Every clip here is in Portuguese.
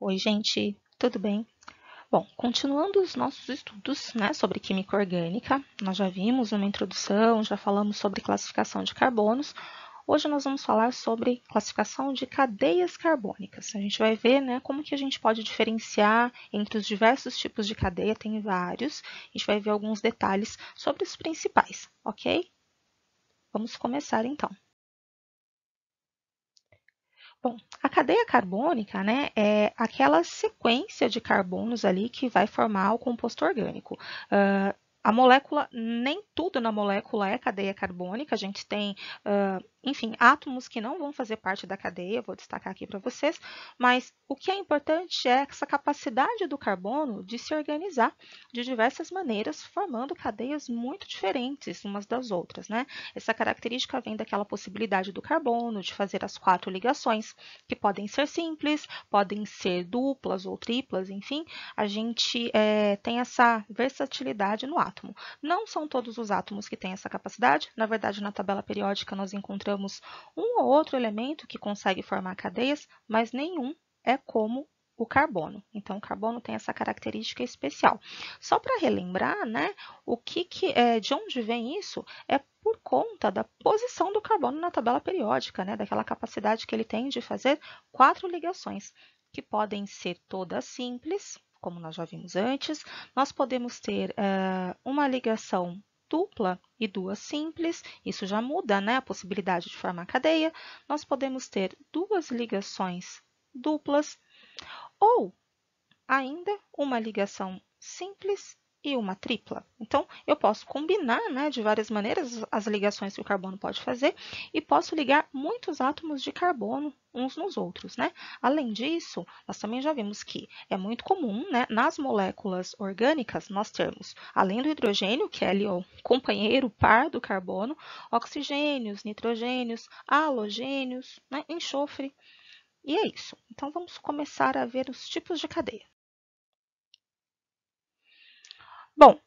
Oi, gente, tudo bem? Bom, continuando os nossos estudos, né, sobre química orgânica, nós já vimos uma introdução, já falamos sobre classificação de carbonos. Hoje nós vamos falar sobre classificação de cadeias carbônicas. A gente vai ver, né, como que a gente pode diferenciar entre os diversos tipos de cadeia, tem vários. A gente vai ver alguns detalhes sobre os principais, ok? Vamos começar então. Bom, a cadeia carbônica, né, é aquela sequência de carbonos ali que vai formar o composto orgânico. A molécula, nem tudo na molécula é cadeia carbônica, a gente tem, enfim, átomos que não vão fazer parte da cadeia, vou destacar aqui para vocês, mas o que é importante é essa capacidade do carbono de se organizar de diversas maneiras, formando cadeias muito diferentes umas das outras, né? Essa característica vem daquela possibilidade do carbono de fazer as 4 ligações, que podem ser simples, podem ser duplas ou triplas, enfim, a gente tem essa versatilidade no átomo. Não são todos os átomos que têm essa capacidade, na verdade, na tabela periódica nós encontramos um ou outro elemento que consegue formar cadeias, mas nenhum é como o carbono. Então, o carbono tem essa característica especial. Só para relembrar, né, de onde vem isso é por conta da posição do carbono na tabela periódica, né, daquela capacidade que ele tem de fazer 4 ligações, que podem ser todas simples, como nós já vimos antes. Nós podemos ter uma ligação dupla e 2 simples, isso já muda, né, a possibilidade de formar cadeia. Nós podemos ter 2 ligações duplas ou ainda uma ligação simples e uma tripla. Então, eu posso combinar, né, de várias maneiras as ligações que o carbono pode fazer e posso ligar muitos átomos de carbono uns nos outros, né? Além disso, nós também já vimos que é muito comum, né, nas moléculas orgânicas nós termos, além do hidrogênio, que é ali o companheiro par do carbono, oxigênios, nitrogênios, halogênios, né, enxofre. E é isso. Então, vamos começar a ver os tipos de cadeia. Bom,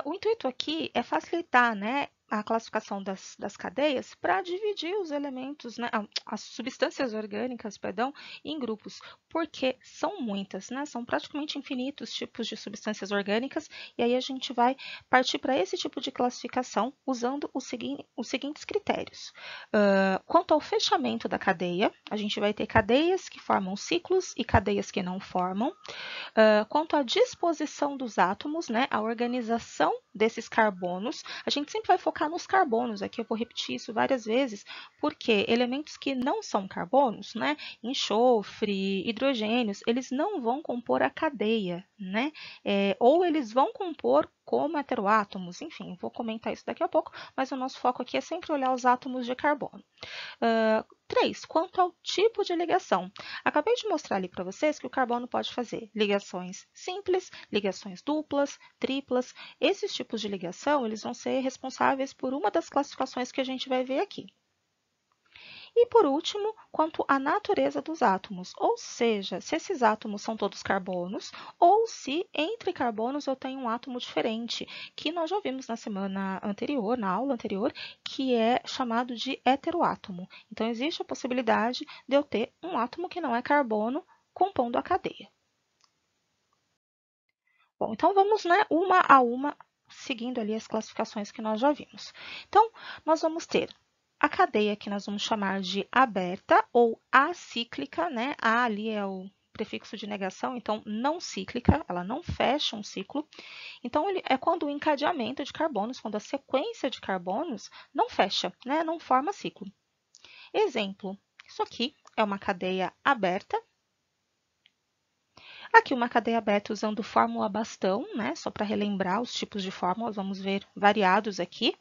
o intuito aqui é facilitar, né, a classificação das cadeias para dividir os elementos, né, as substâncias orgânicas, perdão, em grupos, porque são muitas, né, são praticamente infinitos tipos de substâncias orgânicas, e aí a gente vai partir para esse tipo de classificação usando os seguintes critérios. Quanto ao fechamento da cadeia, a gente vai ter cadeias que formam ciclos e cadeias que não formam. Quanto à disposição dos átomos, né, a organização desses carbonos, a gente sempre vai focar nos carbonos, aqui eu vou repetir isso várias vezes, porque elementos que não são carbonos, né, enxofre, hidrogênios, eles não vão compor a cadeia, né, ou eles vão compor como heteroátomos, enfim, vou comentar isso daqui a pouco, mas o nosso foco aqui é sempre olhar os átomos de carbono. 3. Quanto ao tipo de ligação. Acabei de mostrar ali para vocês que o carbono pode fazer ligações simples, ligações duplas, triplas. Esses tipos de ligação eles vão ser responsáveis por uma das classificações que a gente vai ver aqui. E por último, quanto à natureza dos átomos, ou seja, se esses átomos são todos carbonos ou se entre carbonos eu tenho um átomo diferente, que nós já vimos na semana anterior, na aula anterior, que é chamado de heteroátomo. Então, existe a possibilidade de eu ter um átomo que não é carbono compondo a cadeia. Bom, então vamos, né, uma a uma, seguindo ali as classificações que nós já vimos. Então, nós vamos ter a cadeia que nós vamos chamar de aberta ou acíclica, né? A ali é o prefixo de negação, então não cíclica, ela não fecha um ciclo. Então, é quando o encadeamento de carbonos, quando a sequência de carbonos não fecha, né? Não forma ciclo. Exemplo, isso aqui é uma cadeia aberta. Aqui uma cadeia aberta usando fórmula bastão, né? Só para relembrar os tipos de fórmulas, vamos ver variados aqui.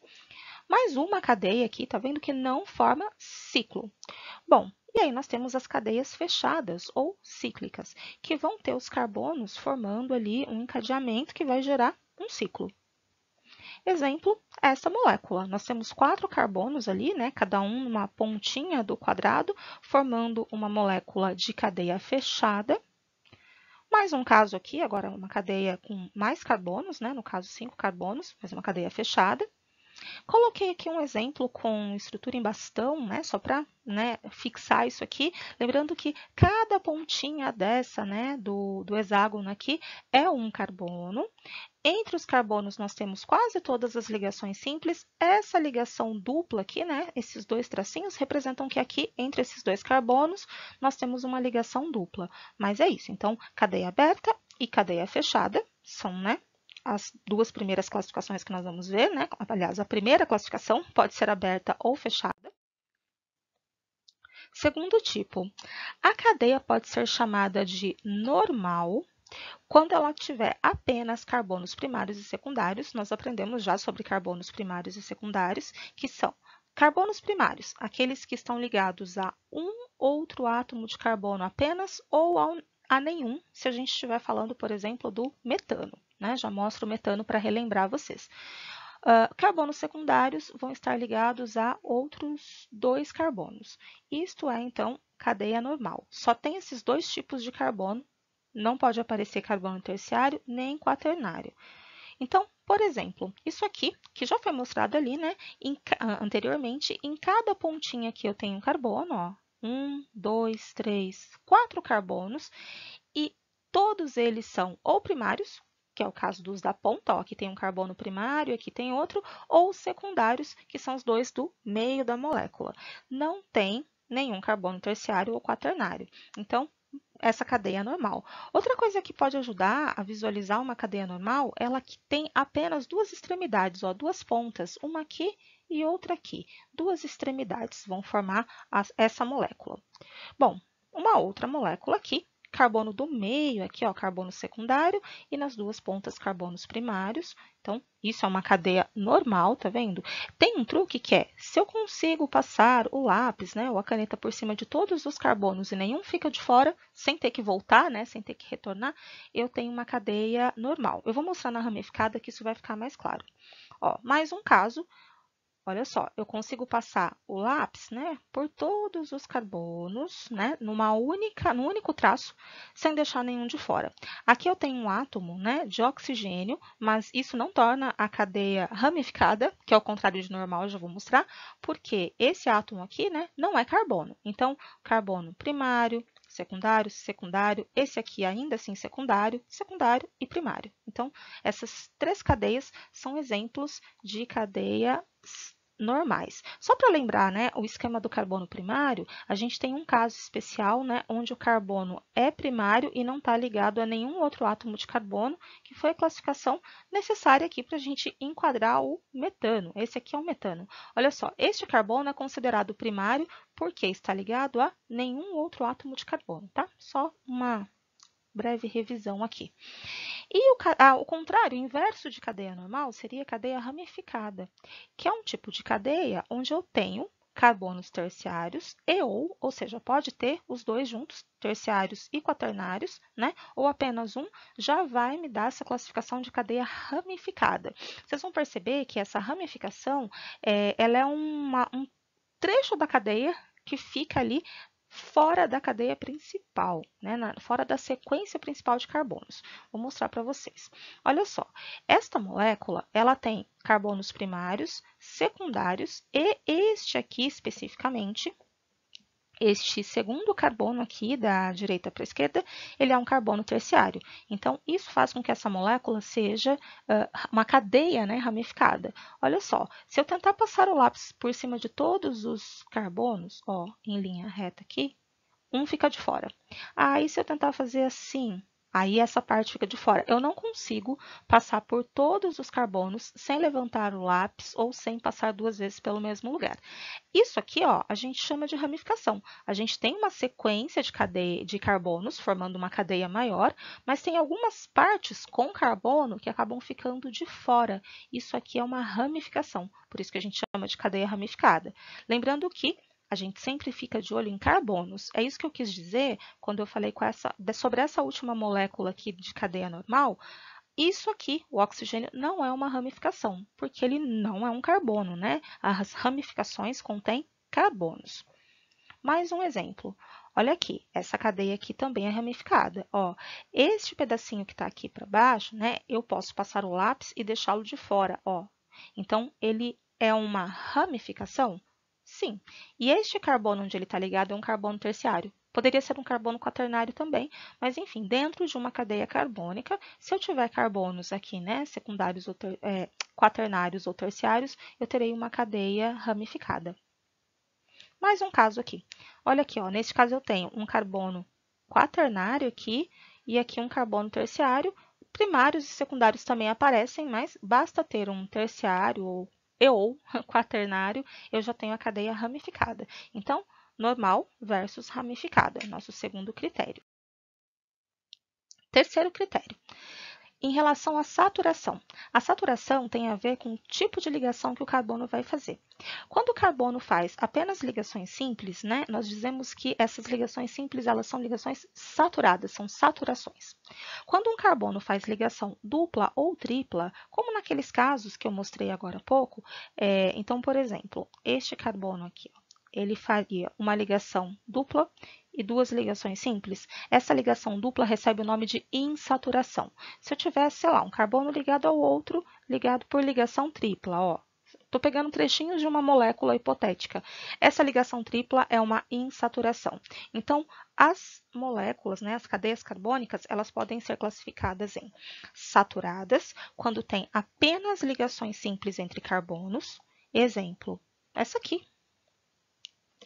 Mais uma cadeia aqui, tá vendo que não forma ciclo. Bom, e aí nós temos as cadeias fechadas ou cíclicas, que vão ter os carbonos formando ali um encadeamento que vai gerar um ciclo. Exemplo, essa molécula. Nós temos 4 carbonos ali, né, cada um numa pontinha do quadrado, formando uma molécula de cadeia fechada. Mais um caso aqui, agora uma cadeia com mais carbonos, né, no caso 5 carbonos, mas uma cadeia fechada. Coloquei aqui um exemplo com estrutura em bastão, né, só para, né, fixar isso aqui. Lembrando que cada pontinha dessa, né, do hexágono aqui é um carbono. Entre os carbonos nós temos quase todas as ligações simples. Essa ligação dupla aqui, né, esses dois tracinhos representam que aqui entre esses dois carbonos nós temos uma ligação dupla. Mas é isso. Então, cadeia aberta e cadeia fechada são, né, as duas primeiras classificações que nós vamos ver, né? Aliás, a primeira classificação pode ser aberta ou fechada. Segundo tipo, a cadeia pode ser chamada de normal quando ela tiver apenas carbonos primários e secundários. Nós aprendemos já sobre carbonos primários e secundários, que são carbonos primários, aqueles que estão ligados a um outro átomo de carbono apenas ou a nenhum, se a gente estiver falando, por exemplo, do metano. Né? Já mostro o metano para relembrar vocês. Carbonos secundários vão estar ligados a outros dois carbonos. Isto é, então, cadeia normal. Só tem esses dois tipos de carbono, não pode aparecer carbono terciário nem quaternário. Então, por exemplo, isso aqui, que já foi mostrado ali, né, anteriormente, em cada pontinha aqui eu tenho um carbono, ó, 1, 2, 3, 4 carbonos, e todos eles são ou primários, que é o caso dos da ponta, ó, aqui tem um carbono primário, aqui tem outro, ou secundários, que são os dois do meio da molécula. Não tem nenhum carbono terciário ou quaternário. Então, essa cadeia é normal. Outra coisa que pode ajudar a visualizar uma cadeia normal é ela que tem apenas duas extremidades, ó, duas pontas, uma aqui e outra aqui. Duas extremidades vão formar essa molécula. Bom, uma outra molécula aqui, carbono do meio, aqui, ó, carbono secundário, e nas duas pontas, carbonos primários. Então, isso é uma cadeia normal, tá vendo? Tem um truque que é, se eu consigo passar o lápis, né, ou a caneta por cima de todos os carbonos e nenhum fica de fora, sem ter que voltar, né, sem ter que retornar, eu tenho uma cadeia normal. Eu vou mostrar na ramificada que isso vai ficar mais claro. Ó, mais um caso. Olha só, eu consigo passar o lápis, né, por todos os carbonos, né, num único traço, sem deixar nenhum de fora. Aqui eu tenho um átomo, né, de oxigênio, mas isso não torna a cadeia ramificada, que é o contrário de normal, eu já vou mostrar, porque esse átomo aqui, né, não é carbono. Então, carbono primário, secundário, secundário, esse aqui ainda assim secundário, secundário e primário. Então, essas três cadeias são exemplos de cadeias normais. Só para lembrar, né, o esquema do carbono primário, a gente tem um caso especial, né, onde o carbono é primário e não está ligado a nenhum outro átomo de carbono, que foi a classificação necessária aqui para a gente enquadrar o metano. Esse aqui é o metano. Olha só, este carbono é considerado primário porque está ligado a nenhum outro átomo de carbono, tá? Só uma breve revisão aqui. E o contrário, o inverso de cadeia normal seria cadeia ramificada, que é um tipo de cadeia onde eu tenho carbonos terciários ou seja, pode ter os dois juntos, terciários e quaternários, né? Ou apenas um, já vai me dar essa classificação de cadeia ramificada. Vocês vão perceber que essa ramificação, ela é um trecho da cadeia que fica ali fora da cadeia principal, né? Fora da sequência principal de carbonos. Vou mostrar para vocês. Olha só, esta molécula ela tem carbonos primários, secundários e este aqui especificamente, este segundo carbono aqui, da direita para a esquerda, ele é um carbono terciário. Então, isso faz com que essa molécula seja uma cadeia, né, ramificada. Olha só, se eu tentar passar o lápis por cima de todos os carbonos, ó, em linha reta aqui, um fica de fora. Aí, se eu tentar fazer assim, aí essa parte fica de fora. Eu não consigo passar por todos os carbonos sem levantar o lápis ou sem passar duas vezes pelo mesmo lugar. Isso aqui, ó, a gente chama de ramificação. A gente tem uma sequência de carbonos formando uma cadeia maior, mas tem algumas partes com carbono que acabam ficando de fora. Isso aqui é uma ramificação, por isso que a gente chama de cadeia ramificada. Lembrando que a gente sempre fica de olho em carbonos. É isso que eu quis dizer quando eu falei sobre essa última molécula aqui de cadeia normal. Isso aqui, o oxigênio, não é uma ramificação, porque ele não é um carbono, né? As ramificações contêm carbonos. Mais um exemplo. Olha aqui, essa cadeia aqui também é ramificada. Ó, este pedacinho que está aqui para baixo, né? Eu posso passar o lápis e deixá-lo de fora, ó. Então, ele é uma ramificação? Sim. E este carbono onde ele está ligado é um carbono terciário. Poderia ser um carbono quaternário também, mas enfim, dentro de uma cadeia carbônica, se eu tiver carbonos aqui, né, secundários ou quaternários ou terciários, eu terei uma cadeia ramificada. Mais um caso aqui. Olha aqui, ó, neste caso eu tenho um carbono quaternário aqui e aqui um carbono terciário. Primários e secundários também aparecem, mas basta ter um terciário ou quaternário, eu já tenho a cadeia ramificada. Então, normal versus ramificada, nosso segundo critério. Terceiro critério. Em relação à saturação. A saturação tem a ver com o tipo de ligação que o carbono vai fazer. Quando o carbono faz apenas ligações simples, né, nós dizemos que essas ligações simples elas são ligações saturadas, são saturações. Quando um carbono faz ligação dupla ou tripla, como naqueles casos que eu mostrei agora há pouco, então, por exemplo, este carbono aqui, ó, ele faria uma ligação dupla e duas ligações simples. Essa ligação dupla recebe o nome de insaturação. Se eu tivesse, sei lá, um carbono ligado ao outro, ligado por ligação tripla, ó. Estou pegando trechinhos de uma molécula hipotética. Essa ligação tripla é uma insaturação. Então, as moléculas, né, as cadeias carbônicas, elas podem ser classificadas em saturadas, quando tem apenas ligações simples entre carbonos. Exemplo, essa aqui.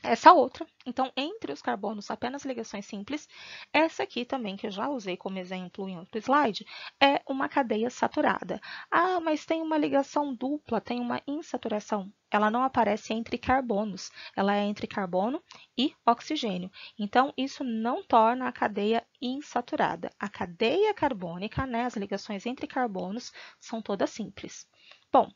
Essa outra. Então, entre os carbonos, apenas ligações simples. Essa aqui também, que eu já usei como exemplo em outro slide, é uma cadeia saturada. Ah, mas tem uma ligação dupla, tem uma insaturação. Ela não aparece entre carbonos, ela é entre carbono e oxigênio. Então, isso não torna a cadeia insaturada. A cadeia carbônica, né, as ligações entre carbonos, são todas simples. Bom,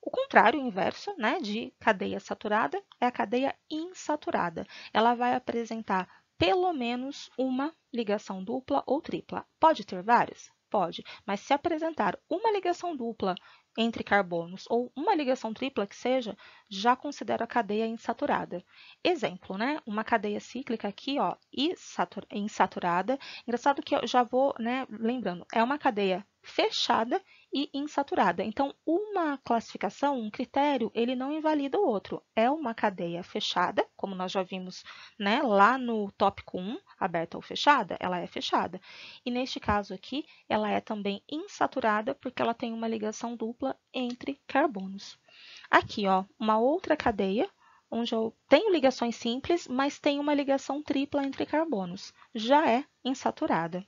o contrário, o inverso, né, de cadeia saturada é a cadeia insaturada. Ela vai apresentar pelo menos uma ligação dupla ou tripla. Pode ter várias? Pode, mas se apresentar uma ligação dupla entre carbonos ou uma ligação tripla que seja, já considero a cadeia insaturada. Exemplo, né? Uma cadeia cíclica aqui, ó, insaturada. Engraçado que eu já vou, né, lembrando, é uma cadeia fechada e insaturada. Então, uma classificação, um critério, ele não invalida o outro. É uma cadeia fechada, como nós já vimos, né, lá no tópico 1, aberta ou fechada, ela é fechada. E neste caso aqui, ela é também insaturada porque ela tem uma ligação dupla entre carbonos. Aqui, ó, uma outra cadeia, onde eu tenho ligações simples, mas tem uma ligação tripla entre carbonos. Já é insaturada.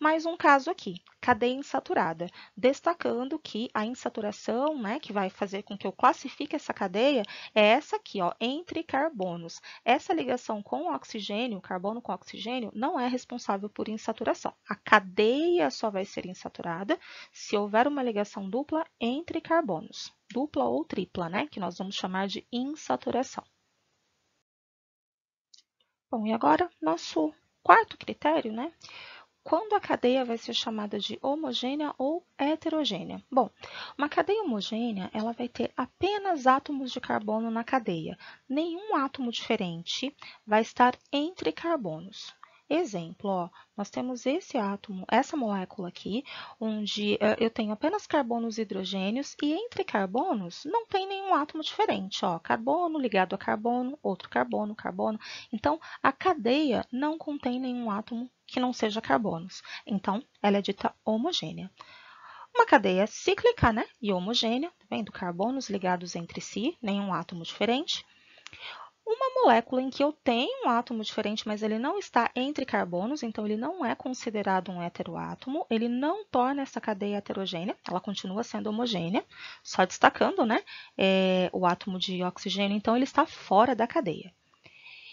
Mais um caso aqui, cadeia insaturada, destacando que a insaturação, né, que vai fazer com que eu classifique essa cadeia, é essa aqui, ó, entre carbonos. Essa ligação com o oxigênio, carbono com oxigênio, não é responsável por insaturação. A cadeia só vai ser insaturada se houver uma ligação dupla entre carbonos, dupla ou tripla, né, que nós vamos chamar de insaturação. Bom, e agora nosso quarto critério, né? Quando a cadeia vai ser chamada de homogênea ou heterogênea? Bom, uma cadeia homogênea ela vai ter apenas átomos de carbono na cadeia. Nenhum átomo diferente vai estar entre carbonos. Exemplo, ó, nós temos esse átomo, essa molécula aqui, onde eu tenho apenas carbonos e hidrogênios, e entre carbonos não tem nenhum átomo diferente. Ó, carbono ligado a carbono, outro carbono, carbono. Então, a cadeia não contém nenhum átomo que não seja carbonos. Então, ela é dita homogênea. Uma cadeia cíclica, né, e homogênea, tá vendo? Carbonos ligados entre si, nenhum átomo diferente. Uma molécula em que eu tenho um átomo diferente, mas ele não está entre carbonos, então ele não é considerado um heteroátomo, ele não torna essa cadeia heterogênea, ela continua sendo homogênea, só destacando, né, o átomo de oxigênio, então ele está fora da cadeia.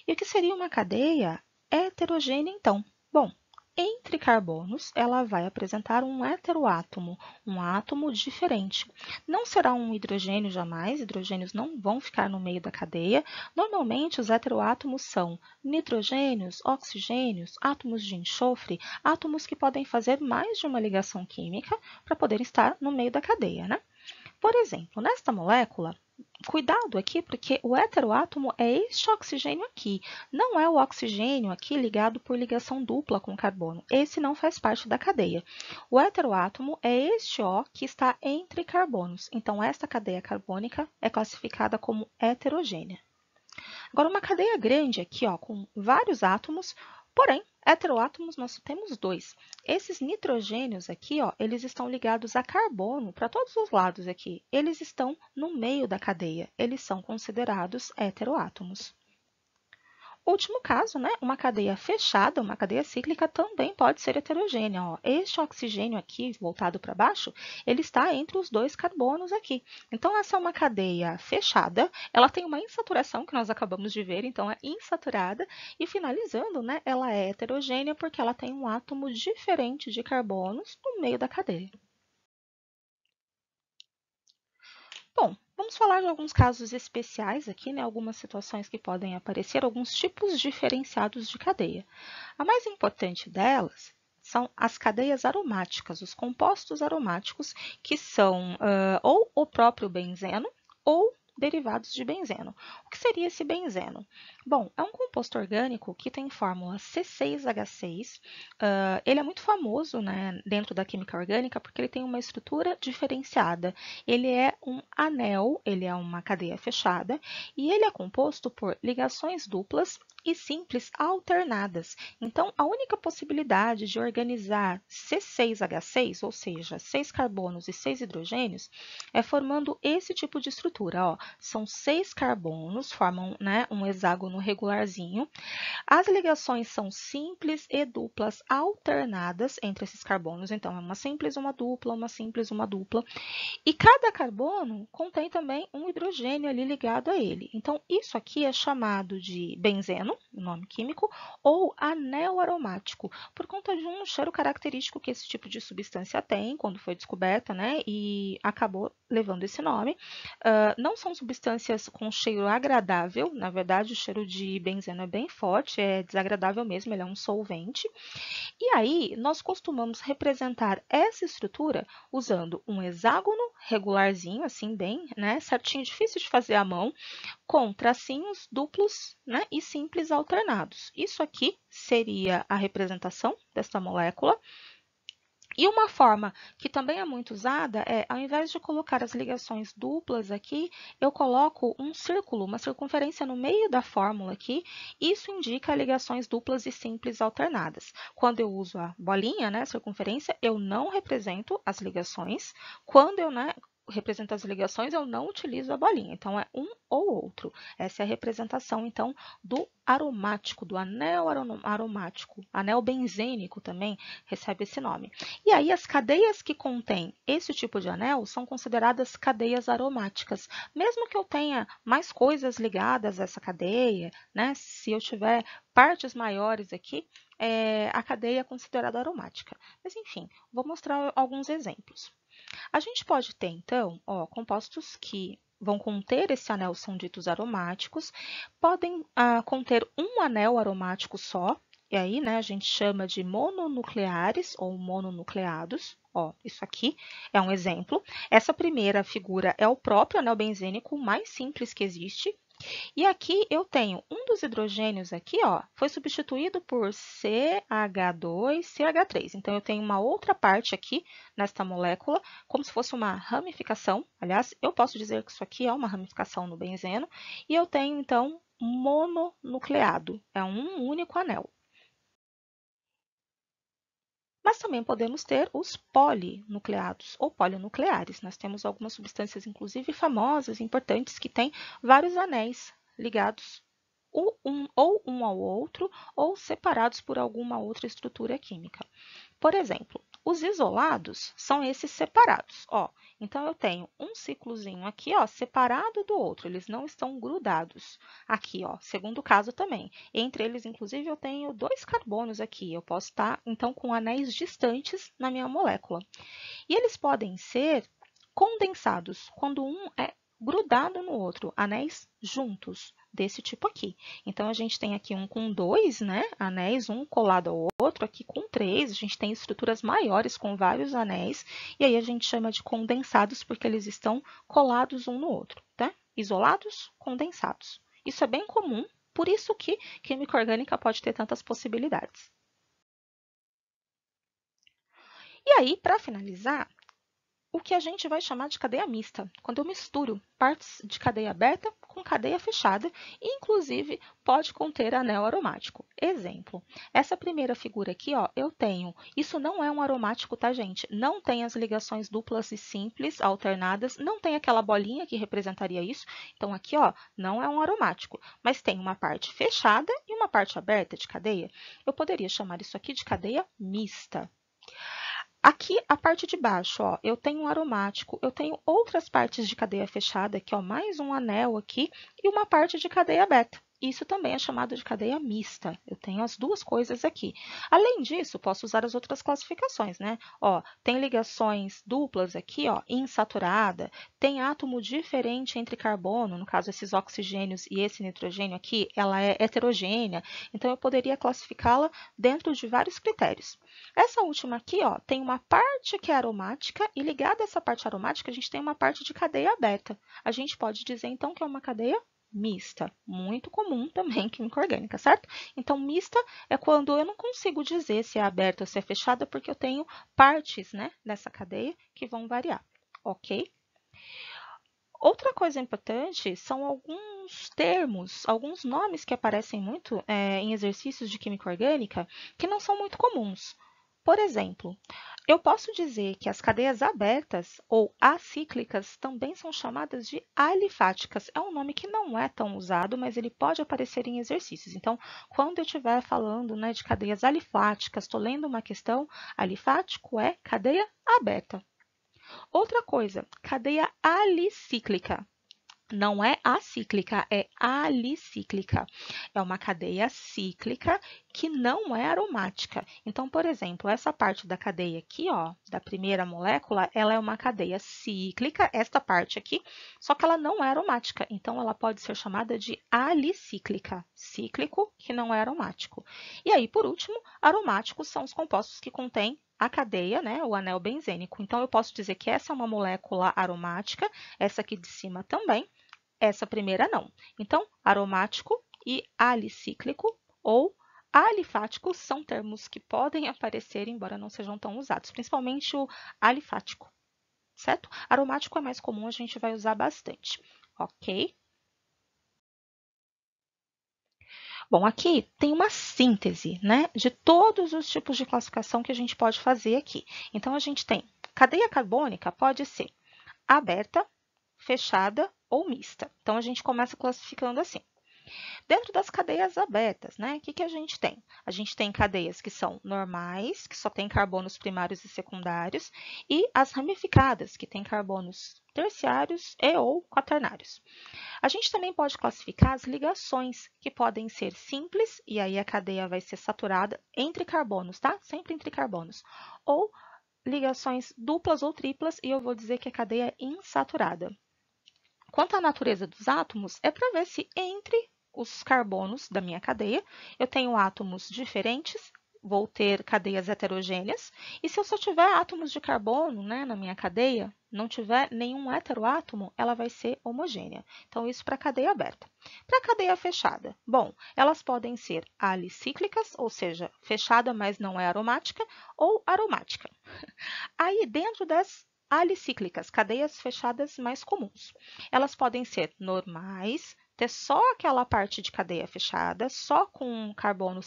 E o que seria uma cadeia heterogênea, então? Bom, entre carbonos, ela vai apresentar um heteroátomo, um átomo diferente. Não será um hidrogênio jamais, hidrogênios não vão ficar no meio da cadeia. Normalmente, os heteroátomos são nitrogênios, oxigênios, átomos de enxofre, átomos que podem fazer mais de uma ligação química para poder estar no meio da cadeia, né? Por exemplo, nesta molécula, cuidado aqui, porque o heteroátomo é este oxigênio aqui, não é o oxigênio aqui ligado por ligação dupla com carbono. Esse não faz parte da cadeia. O heteroátomo é este O que está entre carbonos. Então, esta cadeia carbônica é classificada como heterogênea. Agora, uma cadeia grande aqui, ó, com vários átomos, porém, heteroátomos nós temos dois. Esses nitrogênios aqui, ó, eles estão ligados a carbono para todos os lados aqui. Eles estão no meio da cadeia. Eles são considerados heteroátomos. Último caso, né? Uma cadeia fechada, uma cadeia cíclica, também pode ser heterogênea. Ó. Este oxigênio aqui, voltado para baixo, ele está entre os dois carbonos aqui. Então, essa é uma cadeia fechada, ela tem uma insaturação, que nós acabamos de ver, então é insaturada, e finalizando, né, ela é heterogênea porque ela tem um átomo diferente de carbonos no meio da cadeia. Bom, vamos falar de alguns casos especiais aqui, né? Algumas situações que podem aparecer, alguns tipos diferenciados de cadeia. A mais importante delas são as cadeias aromáticas, os compostos aromáticos, que são ou o próprio benzeno ou derivados de benzeno. O que seria esse benzeno? Bom, é um composto orgânico que tem fórmula C6H6. Ele é muito famoso, né, dentro da química orgânica porque ele tem uma estrutura diferenciada. Ele é um anel, ele é uma cadeia fechada e ele é composto por ligações duplas e simples alternadas. Então, a única possibilidade de organizar C6H6, ou seja, 6 carbonos e 6 hidrogênios, é formando esse tipo de estrutura. Ó. São 6 carbonos, formam, né, um hexágono regularzinho. As ligações são simples e duplas alternadas entre esses carbonos. Então, é uma simples, uma dupla, uma simples, uma dupla. E cada carbono contém também um hidrogênio ali ligado a ele. Então, isso aqui é chamado de benzeno, o nome químico, ou anel aromático, por conta de um cheiro característico que esse tipo de substância tem quando foi descoberta, né? E acabou levando esse nome. Não são substâncias com cheiro agradável, na verdade, o cheiro de benzeno é bem forte, é desagradável mesmo, ele é um solvente. E aí, nós costumamos representar essa estrutura usando um hexágono regularzinho, assim, bem, né, certinho, difícil de fazer à mão, com tracinhos duplos, né, e simples alternados. Isso aqui seria a representação desta molécula. E uma forma que também é muito usada é, ao invés de colocar as ligações duplas aqui, eu coloco um círculo, uma circunferência no meio da fórmula aqui. Isso indica ligações duplas e simples alternadas. Quando eu uso a bolinha, né, circunferência, eu não represento as ligações. Quando eu, né, represento as ligações, eu não utilizo a bolinha. Então, é um ou outro. Essa é a representação, então, do aromático, do anel aromático. Anel benzênico também recebe esse nome. E aí, as cadeias que contêm esse tipo de anel são consideradas cadeias aromáticas. Mesmo que eu tenha mais coisas ligadas a essa cadeia, né? Se eu tiver partes maiores aqui, a cadeia é considerada aromática. Mas, enfim, vou mostrar alguns exemplos. A gente pode ter, então, ó, compostos que vão conter esse anel, são ditos aromáticos, podem conter um anel aromático só, e aí, né, a gente chama de mononucleares ou mononucleados. Ó, isso aqui é um exemplo. Essa primeira figura é o próprio anel benzênico mais simples que existe. E aqui eu tenho um dos hidrogênios aqui, ó, foi substituído por CH2, CH3. Então, eu tenho uma outra parte aqui nesta molécula, como se fosse uma ramificação. Aliás, eu posso dizer que isso aqui é uma ramificação no benzeno. E eu tenho, então, mononucleado. É um único anel. Mas também podemos ter os polinucleados ou polinucleares. Nós temos algumas substâncias, inclusive famosas, importantes, que têm vários anéis ligados ou um ao outro ou separados por alguma outra estrutura química. Por exemplo, os isolados são esses separados. Ó. Então, eu tenho um ciclozinho aqui, ó, separado do outro, eles não estão grudados. Aqui, ó, segundo caso também. Entre eles, inclusive, eu tenho 2 carbonos aqui. Eu posso estar, então, com anéis distantes na minha molécula. E eles podem ser condensados, quando um é grudado no outro, anéis juntos, desse tipo aqui. Então, a gente tem aqui um com 2, né, anéis, um colado ao outro, aqui com 3, a gente tem estruturas maiores com vários anéis, e aí a gente chama de condensados porque eles estão colados um no outro, tá? isolados, condensados. Isso é bem comum, por isso que química orgânica pode ter tantas possibilidades. E aí, para finalizar, o que a gente vai chamar de cadeia mista, quando eu misturo partes de cadeia aberta com cadeia fechada, e inclusive pode conter anel aromático. Exemplo, essa primeira figura aqui, ó, eu tenho, isso não é um aromático, tá, gente? Não tem as ligações duplas e simples alternadas, não tem aquela bolinha que representaria isso, então aqui, ó, não é um aromático, mas tem uma parte fechada e uma parte aberta de cadeia. Eu poderia chamar isso aqui de cadeia mista. Aqui, a parte de baixo, ó, eu tenho um aromático, eu tenho outras partes de cadeia fechada, aqui, ó, mais um anel aqui, e uma parte de cadeia aberta. Isso também é chamado de cadeia mista. Eu tenho as duas coisas aqui. Além disso, posso usar as outras classificações, né? Ó, tem ligações duplas aqui, ó, insaturada, tem átomo diferente entre carbono, no caso esses oxigênios e esse nitrogênio aqui, ela é heterogênea, então eu poderia classificá-la dentro de vários critérios. Essa última aqui, ó, tem uma parte que é aromática e ligada a essa parte aromática, a gente tem uma parte de cadeia aberta. A gente pode dizer, então, que é uma cadeia mista, muito comum também em química orgânica, certo? Então, mista é quando eu não consigo dizer se é aberta ou se é fechada, porque eu tenho partes, né, dessa cadeia que vão variar, ok? Outra coisa importante são alguns termos, alguns nomes que aparecem muito em exercícios de química orgânica que não são muito comuns. Por exemplo, eu posso dizer que as cadeias abertas ou acíclicas também são chamadas de alifáticas. É um nome que não é tão usado, mas ele pode aparecer em exercícios. Então, quando eu estiver falando, né, de cadeias alifáticas, estou lendo uma questão, alifático é cadeia aberta. Outra coisa, cadeia alicíclica. Não é acíclica, é alicíclica. É uma cadeia cíclica que não é aromática. Então, por exemplo, essa parte da cadeia aqui, ó, da primeira molécula, ela é uma cadeia cíclica, esta parte aqui, só que ela não é aromática. Então, ela pode ser chamada de alicíclica, cíclico que não é aromático. E aí, por último, aromáticos são os compostos que contêm a cadeia, né, o anel benzênico. Então, eu posso dizer que essa é uma molécula aromática, essa aqui de cima também, essa primeira não. Então, aromático e alicíclico ou alifático são termos que podem aparecer, embora não sejam tão usados, principalmente o alifático, certo? Aromático é mais comum, a gente vai usar bastante, ok? Bom, aqui tem uma síntese, né, de todos os tipos de classificação que a gente pode fazer aqui. Então, a gente tem cadeia carbônica pode ser aberta, fechada ou mista. Então, a gente começa classificando assim. Dentro das cadeias abertas, né, o que a gente tem? A gente tem cadeias que são normais, que só têm carbonos primários e secundários, e as ramificadas, que têm carbonos terciários e ou quaternários. A gente também pode classificar as ligações, que podem ser simples, e aí a cadeia vai ser saturada entre carbonos, tá? Sempre entre carbonos. Ou ligações duplas ou triplas, e eu vou dizer que a cadeia é insaturada. Quanto à natureza dos átomos, é para ver se entre os carbonos da minha cadeia eu tenho átomos diferentes, vou ter cadeias heterogêneas, e se eu só tiver átomos de carbono, né, na minha cadeia, não tiver nenhum heteroátomo, ela vai ser homogênea. Então, isso para a cadeia aberta. Para a cadeia fechada, bom, elas podem ser alicíclicas, ou seja, fechada, mas não é aromática, ou aromática. Aí, dentro das alicíclicas, cadeias fechadas mais comuns. Elas podem ser normais, ter só aquela parte de cadeia fechada, só com carbono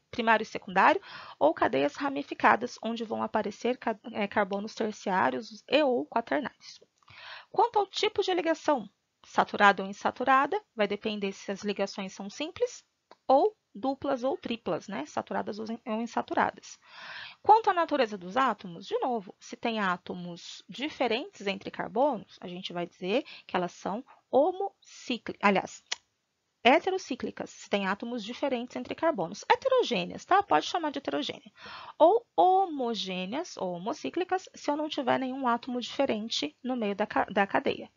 primário e secundário, ou cadeias ramificadas, onde vão aparecer carbonos terciários e ou quaternários. Quanto ao tipo de ligação, saturada ou insaturada, vai depender se as ligações são simples ou duplas ou triplas, né? Saturadas ou insaturadas. Quanto à natureza dos átomos, de novo, se tem átomos diferentes entre carbonos, a gente vai dizer que elas são heterocíclicas, se tem átomos diferentes entre carbonos. Heterogêneas, tá? Pode chamar de heterogênea. Ou homogêneas, ou homocíclicas, se eu não tiver nenhum átomo diferente no meio da cadeia.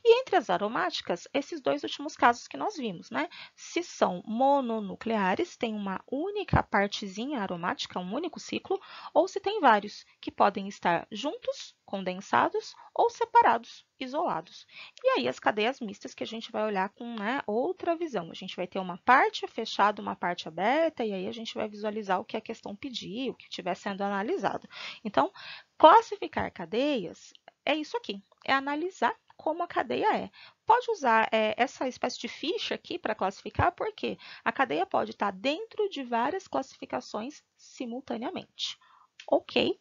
E entre as aromáticas, esses dois últimos casos que nós vimos, né? Se são mononucleares, tem uma única partezinha aromática, um único ciclo, ou se tem vários, que podem estar juntos, condensados ou separados, isolados. E aí as cadeias mistas que a gente vai olhar com, né, outra visão. A gente vai ter uma parte fechada, uma parte aberta, e aí a gente vai visualizar o que a questão pedir, o que estiver sendo analisado. Então, classificar cadeias é isso aqui, é analisar como a cadeia é. Pode usar essa espécie de ficha aqui para classificar, porque a cadeia pode estar dentro de várias classificações simultaneamente. Ok?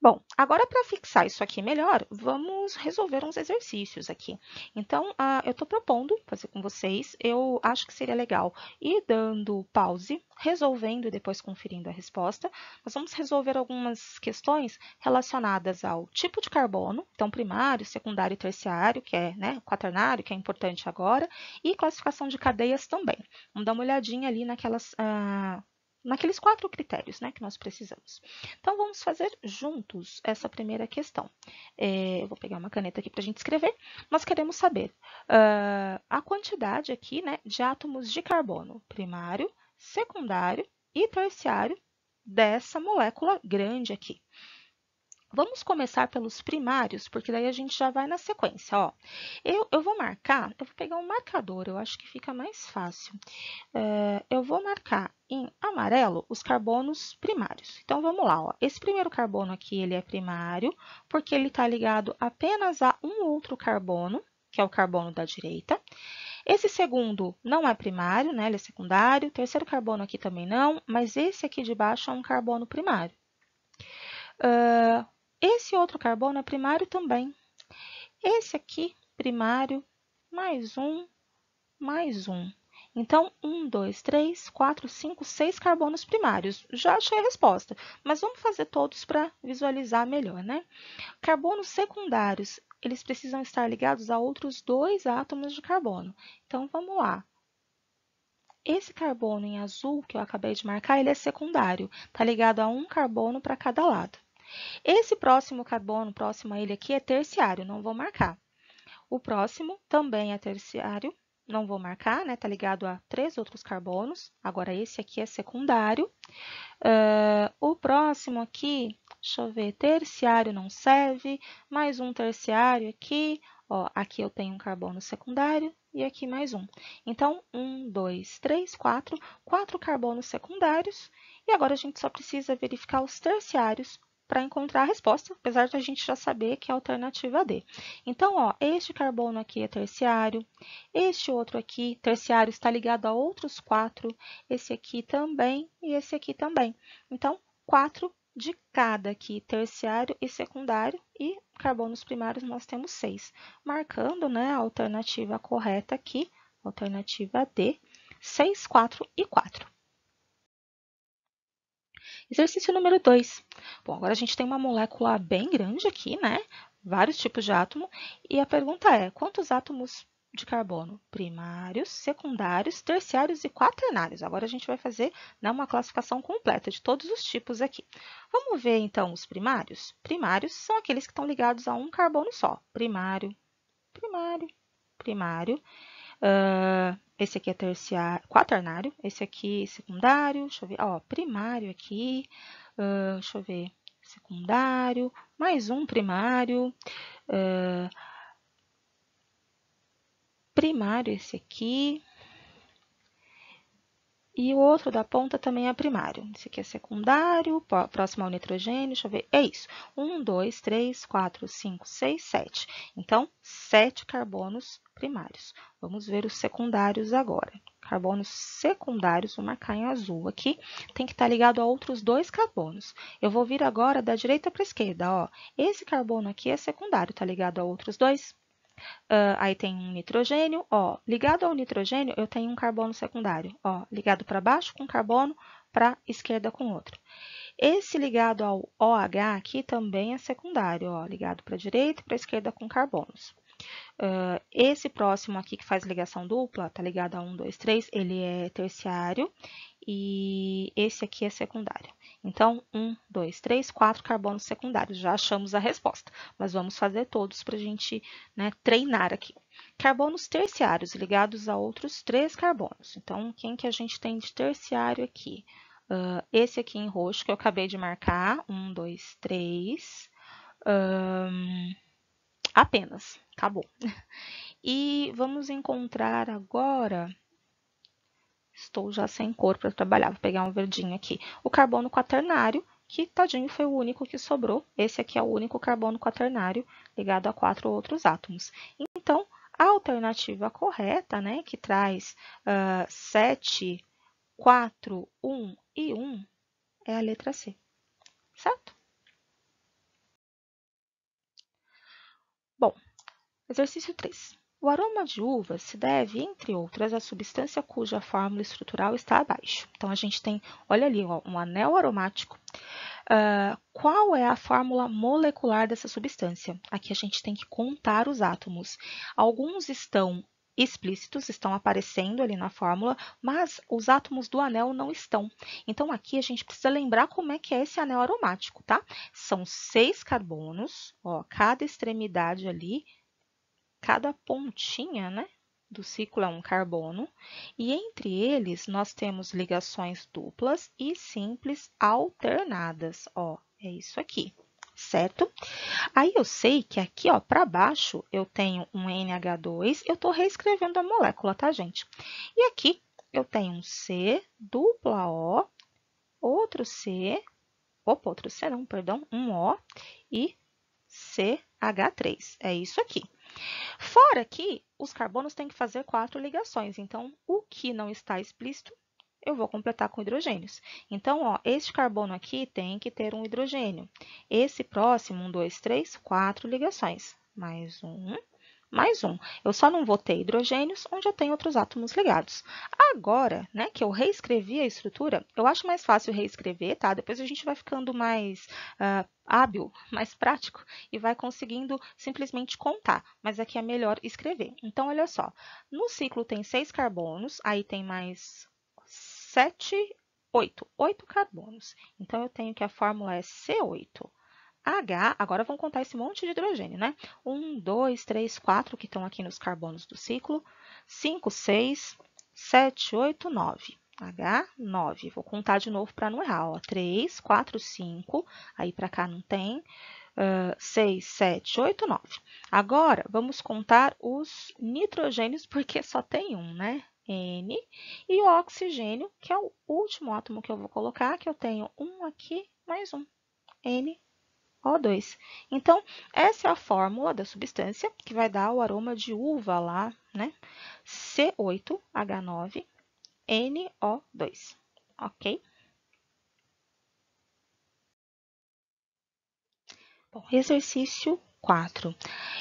Bom, agora para fixar isso aqui melhor, vamos resolver uns exercícios aqui. Então, eu estou propondo fazer com vocês, eu acho que seria legal ir dando pause, resolvendo e depois conferindo a resposta. Nós vamos resolver algumas questões relacionadas ao tipo de carbono, então primário, secundário e terciário, que é, né, quaternário, que é importante agora, e classificação de cadeias também. Vamos dar uma olhadinha ali naqueles 4 critérios, né, que nós precisamos. Então, vamos fazer juntos essa primeira questão. Eu vou pegar uma caneta aqui para a gente escrever. Nós queremos saber a quantidade aqui, né, de átomos de carbono primário, secundário e terciário dessa molécula grande aqui. Vamos começar pelos primários, porque daí a gente já vai na sequência. Ó. Eu vou marcar, eu vou pegar um marcador, eu acho que fica mais fácil. Eu vou marcar em amarelo os carbonos primários. Então, vamos lá. Ó. Esse primeiro carbono aqui, ele é primário, porque ele está ligado apenas a um outro carbono, que é o carbono da direita. Esse segundo não é primário, né? Ele é secundário. O terceiro carbono aqui também não, mas esse aqui de baixo é um carbono primário. Esse outro carbono é primário também. Esse aqui, primário, mais um, mais um. Então, 1, 2, 3, 4, 5, 6 carbonos primários. Já achei a resposta, mas vamos fazer todos para visualizar melhor, né? Carbonos secundários, eles precisam estar ligados a outros 2 átomos de carbono. Então, vamos lá. Esse carbono em azul que eu acabei de marcar, ele é secundário, está ligado a um carbono para cada lado. Esse próximo carbono, próximo a ele aqui, é terciário, não vou marcar. O próximo também é terciário, não vou marcar, né? Está ligado a 3 outros carbonos. Agora, esse aqui é secundário. O próximo aqui, deixa eu ver, terciário não serve. Mais um terciário aqui. Ó, aqui eu tenho um carbono secundário e aqui mais um. Então, 1, 2, 3, 4. 4 carbonos secundários. E agora a gente só precisa verificar os terciários para encontrar a resposta, apesar de a gente já saber que é a alternativa D. Então, ó, este carbono aqui é terciário, este outro aqui, terciário, está ligado a outros 4, esse aqui também e esse aqui também. Então, 4 de cada aqui, terciário e secundário, e carbonos primários nós temos 6, marcando, né, a alternativa correta aqui, alternativa D, 6, 4 e 4. Exercício número 2. Bom, agora a gente tem uma molécula bem grande aqui, né? Vários tipos de átomo. E a pergunta é, quantos átomos de carbono primários, secundários, terciários e quaternários? Agora a gente vai fazer, né, uma classificação completa de todos os tipos aqui. Vamos ver, então, os primários? Primários são aqueles que estão ligados a um carbono só. Primário, primário, primário. Esse aqui é terciário, quaternário, esse aqui secundário, deixa eu ver, ó, primário aqui, deixa eu ver, secundário, mais um primário, primário esse aqui, e o outro da ponta também é primário. Esse aqui é secundário, próximo ao nitrogênio, deixa eu ver, é isso. 1, 2, 3, 4, 5, 6, 7. Então, 7 carbonos primários. Vamos ver os secundários agora. Carbonos secundários, vou marcar em azul aqui, tem que estar ligado a outros 2 carbonos. Eu vou vir agora da direita para a esquerda, ó. Esse carbono aqui é secundário, está ligado a outros 2? Aí tem um nitrogênio, ó, ligado ao nitrogênio eu tenho um carbono secundário, ó, ligado para baixo com carbono, para esquerda com outro. Esse ligado ao OH aqui também é secundário, ó, ligado para a direita e para a esquerda com carbonos. Esse próximo aqui que faz ligação dupla, tá ligado a 1, 2, 3, ele é terciário e esse aqui é secundário. Então, 1, 2, 3, 4 carbonos secundários. Já achamos a resposta, mas vamos fazer todos para a gente, né, treinar aqui. Carbonos terciários ligados a outros 3 carbonos. Então, quem que a gente tem de terciário aqui? Esse aqui em roxo que eu acabei de marcar. 1, 2, 3. Apenas. Acabou. E vamos encontrar agora... Estou já sem cor para trabalhar, vou pegar um verdinho aqui. O carbono quaternário, que tadinho foi o único que sobrou. Esse aqui é o único carbono quaternário ligado a 4 outros átomos. Então, a alternativa correta, né, que traz 7, 4, 1 e 1, é a letra C, certo? Bom, exercício 3. O aroma de uva se deve, entre outras, à substância cuja fórmula estrutural está abaixo. Então, a gente tem, olha ali, ó, um anel aromático. Qual é a fórmula molecular dessa substância? Aqui a gente tem que contar os átomos. Alguns estão explícitos, estão aparecendo ali na fórmula, mas os átomos do anel não estão. Então, aqui a gente precisa lembrar como é que é esse anel aromático, tá? São 6 carbonos, ó, cada extremidade ali, cada pontinha, né, do ciclo é um carbono, e entre eles nós temos ligações duplas e simples alternadas, ó, é isso aqui, certo? Aí eu sei que aqui, ó, para baixo eu tenho um NH2, eu estou reescrevendo a molécula, tá, gente? E aqui eu tenho um C, dupla O, outro C, outro C não, perdão, um O e CH3, é isso aqui. Fora que os carbonos têm que fazer 4 ligações, então o que não está explícito, eu vou completar com hidrogênios. Então, ó, este carbono aqui tem que ter um hidrogênio. Esse próximo, 1, 2, 3, 4 ligações. Mais um, mais um. Eu só não vou ter hidrogênios onde eu tenho outros átomos ligados. Agora, né, que eu reescrevi a estrutura, eu acho mais fácil reescrever, tá? Depois a gente vai ficando mais hábil, mais prático e vai conseguindo simplesmente contar. Mas aqui é melhor escrever. Então, olha só. No ciclo tem 6 carbonos, aí tem mais 7, 8. 8 carbonos. Então, eu tenho que a fórmula é C8. H, agora vamos contar esse monte de hidrogênio, né? 1, 2, 3, 4 que estão aqui nos carbonos do ciclo. 5, 6, 7, 8, 9. H9. Vou contar de novo para não errar. Ó. 3, 4, 5. Aí para cá não tem. 6, 7, 8, 9. Agora, vamos contar os nitrogênios, porque só tem um, né? N. E o oxigênio, que é o último átomo que eu vou colocar, que eu tenho um aqui, mais um. N. O2. Então, essa é a fórmula da substância que vai dar o aroma de uva lá, né? C8H9NO2. Ok? Bom, exercício 4.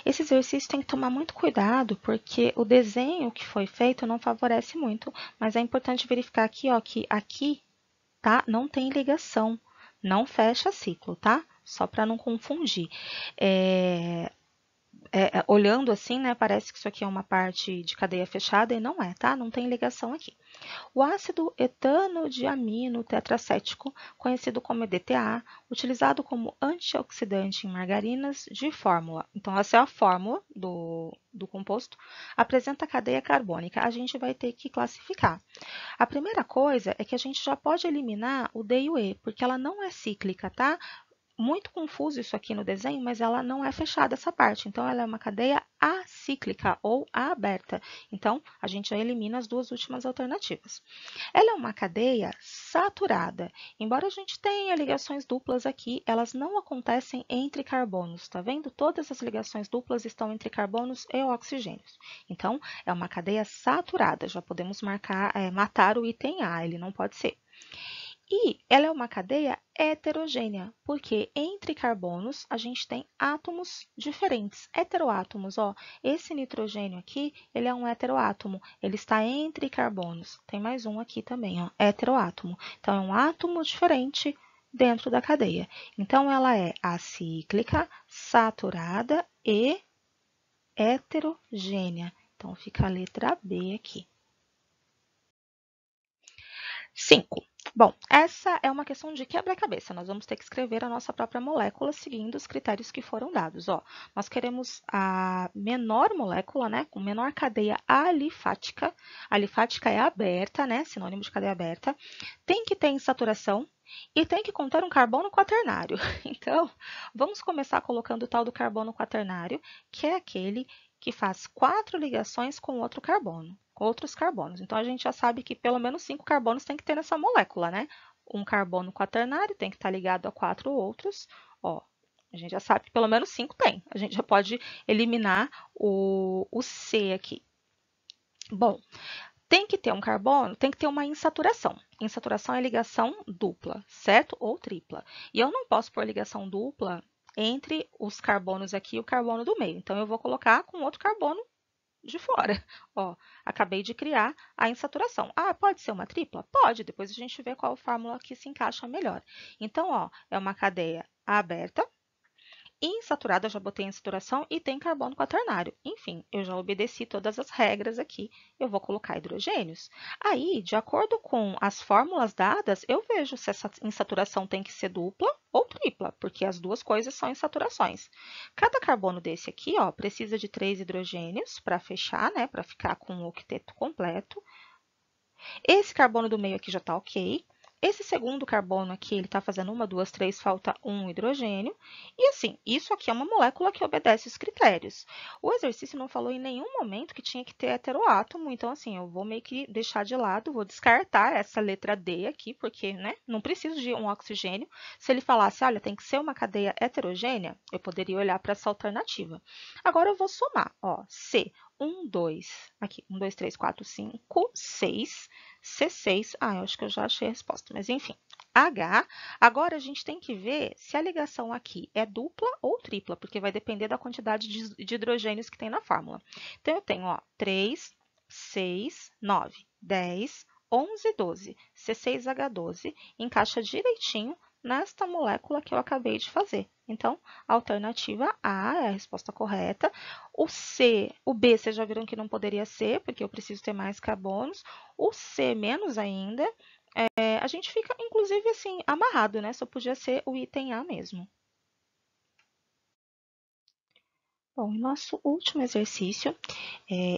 Esse exercício tem que tomar muito cuidado, porque o desenho que foi feito não favorece muito, mas é importante verificar aqui, ó, que aqui, tá, não tem ligação, não fecha ciclo, tá? Só para não confundir. Olhando assim, né, parece que isso aqui é uma parte de cadeia fechada e não é, tá? Não tem ligação aqui. O ácido etanodiamino tetracético, conhecido como EDTA, utilizado como antioxidante em margarinas de fórmula. Então, essa é a fórmula do composto. Apresenta a cadeia carbônica. A gente vai ter que classificar. A primeira coisa é que a gente já pode eliminar o D e o E, porque ela não é cíclica, tá? Muito confuso isso aqui no desenho, mas ela não é fechada essa parte. Então, ela é uma cadeia acíclica ou aberta. Então, a gente já elimina as duas últimas alternativas. Ela é uma cadeia saturada. Embora a gente tenha ligações duplas aqui, elas não acontecem entre carbonos. Tá vendo? Todas as ligações duplas estão entre carbonos e oxigênios. Então, é uma cadeia saturada. Já podemos matar o item A, ele não pode ser. E ela é uma cadeia heterogênea, porque entre carbonos a gente tem átomos diferentes, heteroátomos. Ó, esse nitrogênio aqui, ele é um heteroátomo, ele está entre carbonos. Tem mais um aqui também, ó, heteroátomo. Então, é um átomo diferente dentro da cadeia. Então, ela é acíclica, saturada e heterogênea. Então, fica a letra B aqui. 5. Bom, essa é uma questão de quebra-cabeça. Nós vamos ter que escrever a nossa própria molécula seguindo os critérios que foram dados. Ó, nós queremos a menor molécula, né, com menor cadeia alifática. Alifática é aberta, né, sinônimo de cadeia aberta. Tem que ter insaturação e tem que conter um carbono quaternário. Então, vamos começar colocando o tal do carbono quaternário, que é aquele que faz 4 ligações com outro carbono, com outros carbonos. Então, a gente já sabe que pelo menos 5 carbonos tem que ter nessa molécula, né? Um carbono quaternário tem que estar ligado a 4 outros. Ó, a gente já sabe que pelo menos 5 tem. A gente já pode eliminar o C aqui. Bom, tem que ter um carbono, tem que ter uma insaturação. Insaturação é ligação dupla, certo? Ou tripla. E eu não posso pôr ligação dupla entre os carbonos aqui e o carbono do meio. Então, eu vou colocar com outro carbono de fora. Ó, acabei de criar a insaturação. Ah, pode ser uma tripla? Pode, depois a gente vê qual fórmula que se encaixa melhor. Então, ó, é uma cadeia aberta, insaturada, já botei em saturação e tem carbono quaternário. Enfim, eu já obedeci todas as regras aqui. Eu vou colocar hidrogênios. Aí, de acordo com as fórmulas dadas, eu vejo se essa insaturação tem que ser dupla ou tripla, porque as duas coisas são insaturações. Cada carbono desse aqui, ó, precisa de 3 hidrogênios para fechar, né, para ficar com o octeto completo. Esse carbono do meio aqui já está ok. Esse segundo carbono aqui, ele está fazendo 1, 2, 3, falta um hidrogênio. E assim, isso aqui é uma molécula que obedece os critérios. O exercício não falou em nenhum momento que tinha que ter heteroátomo, então assim, eu vou meio que deixar de lado, vou descartar essa letra D aqui, porque né, não preciso de um oxigênio. Se ele falasse, olha, tem que ser uma cadeia heterogênea, eu poderia olhar para essa alternativa. Agora eu vou somar, ó, C, 1, 2, aqui, 1, 2, 3, 4, 5, 6, C6, eu acho que eu já achei a resposta, mas enfim. H, agora a gente tem que ver se a ligação aqui é dupla ou tripla, porque vai depender da quantidade de hidrogênios que tem na fórmula. Então, eu tenho, ó, 3, 6, 9, 10, 11, 12. C6H12 encaixa direitinho nesta molécula que eu acabei de fazer. Então, a alternativa A é a resposta correta. O C, o B, vocês já viram que não poderia ser, porque eu preciso ter mais carbonos. O C, menos ainda. A gente fica, inclusive, assim, amarrado, né? Só podia ser o item A mesmo. Bom, nosso último exercício,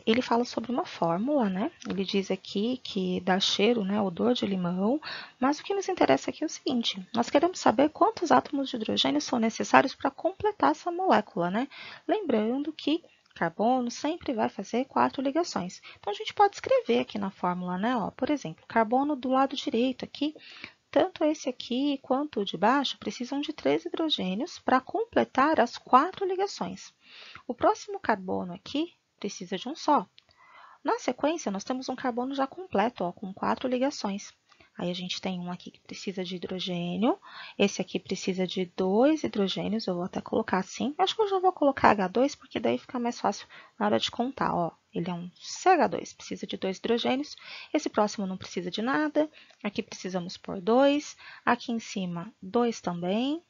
ele fala sobre uma fórmula, né? Ele diz aqui que dá cheiro, né, odor de limão, mas o que nos interessa aqui é o seguinte, nós queremos saber quantos átomos de hidrogênio são necessários para completar essa molécula, né? Lembrando que carbono sempre vai fazer 4 ligações. Então, a gente pode escrever aqui na fórmula, né? Ó, por exemplo, carbono do lado direito aqui, tanto esse aqui quanto o de baixo precisam de 3 hidrogênios para completar as 4 ligações. O próximo carbono aqui precisa de um só. Na sequência, nós temos um carbono já completo, ó, com 4 ligações. Aí a gente tem um aqui que precisa de hidrogênio, esse aqui precisa de 2 hidrogênios, eu vou até colocar assim. Acho que eu já vou colocar H2, porque daí fica mais fácil na hora de contar, ó. Ele é um CH2, precisa de 2 hidrogênios. Esse próximo não precisa de nada. Aqui precisamos pôr 2. Aqui em cima, 2 também.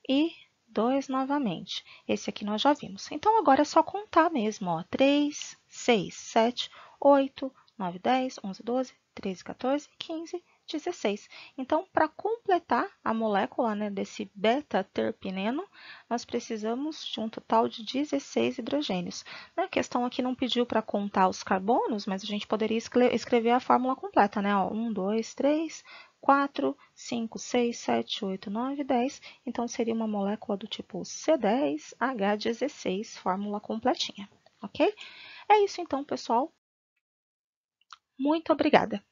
E 2 novamente. Esse aqui nós já vimos. Então, agora é só contar mesmo, ó. 3, 6, 7, 8, 9, 10, 11, 12, 13, 14, 15, 16. Então, para completar a molécula, né, desse beta-terpineno, nós precisamos de um total de 16 hidrogênios. A questão aqui não pediu para contar os carbonos, mas a gente poderia escrever a fórmula completa, né? Ó, 1, 2, 3, 4, 5, 6, 7, 8, 9, 10. Então, seria uma molécula do tipo C10H16, fórmula completinha, ok? É isso então, pessoal. Muito obrigada!